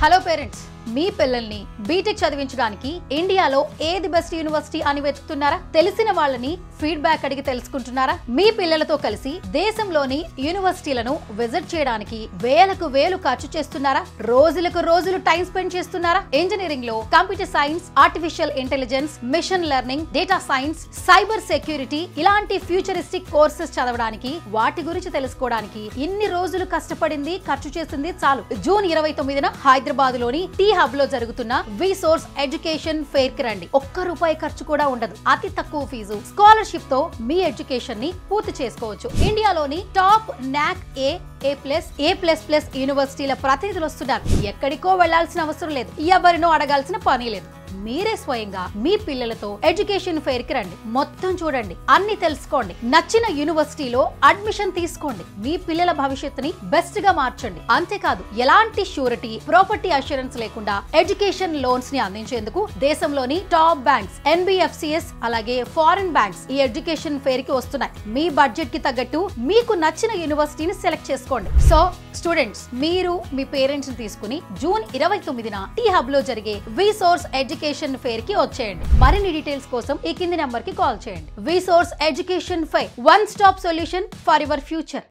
Hello parents, మీ పిల్లల్ని BTech చదివించడానికి ఇండియాలో ఏది బెస్ట్ యూనివర్సిటీ అని వెతుకుతున్నారా? తెలిసిన వాళ్ళని ఫీడ్బ్యాక్ అడిగి తెలుసుకుంటున్నారా? మీ పిల్లలతో కలిసి దేశంలోని యూనివర్సిటీలను విజిట్ చేయడానికి వేలకు వేలు ఖర్చు చేస్తున్నారా? రోజులకు రోజులు టైం స్పెండ్ చేస్తున్నారా? ఇంజనీరింగ్ లో computer science, artificial intelligence, machine learning, data science, cyber security ఇలాంటి ఫ్యూచరిస్టిక్ కోర్సెస్ చదవడానికి, వాటి గురించి తెలుసుకోవడానికి ఇన్ని రోజులు కష్టపడింది, ఖర్చు చేసింది చాలు. జూన్ 29న హైదరాబాద్ లోని టీ హబ్ లో జరుగుతున్న విసోర్స్ ఎడ్యుకేషన్ ఫెయిర్ కి రండి. ఒక్క రూపాయి ఖర్చు కూడా ఉండదు. అతి తక్కువ ఫీజు, స్కాలర్షిప్ తో మీ ఎడ్యుకేషన్ ని పూర్తి చేసుకోవచ్చు. ఇండియాలోని టాప్ నాక్ ఏ++ యూనివర్సిటీల ప్రతినిధులు వస్తున్నారు. ఎక్కడికో వెళ్లాల్సిన అవసరం లేదు, ఎవరినో అడగాల్సిన పని లేదు. మీరే స్వయంగా మీ పిల్లలతో ఎడ్యుకేషన్ ఫెయిర్ కి రండి. మొత్తం చూడండి, అన్ని తెలుసుకోండి, నచ్చిన యూనివర్సిటీలో అడ్మిషన్ తీసుకోండి. మీ పిల్లల భవిష్యత్తుని బెస్ట్ గా మార్చండి. అంతేకాదు, ఎలాంటి షూరిటీ, ప్రాపర్టీ అష్యూరెన్స్ లేకుండా ఎడ్యుకేషన్ లోన్స్ ని అందించేందుకు దేశంలోని టాప్ బ్యాంక్స్, NBFCS అలాగే ఫారిన్ బ్యాంక్స్ ఈ ఎడ్యుకేషన్ ఫెయిర్ కి వస్తున్నాయి. మీ బడ్జెట్ కి తగ్గట్టు మీకు నచ్చిన యూనివర్సిటీని సెలెక్ట్ చేసుకోండి. సో స్టూడెంట్స్, మీరు మీ పేరెంట్స్ ని తీసుకుని జూన్ 29న టీ హబ్ లో జరిగే విసోర్స్ ఎడ్యుకేషన్ ఫెయిర్ కి వచ్చేయండి. మరిన్ని డీటెయిల్స్ కోసం ఈ కింది నెంబర్ కి కాల్ చేయండి. Visource education fair, one stop solution for your future.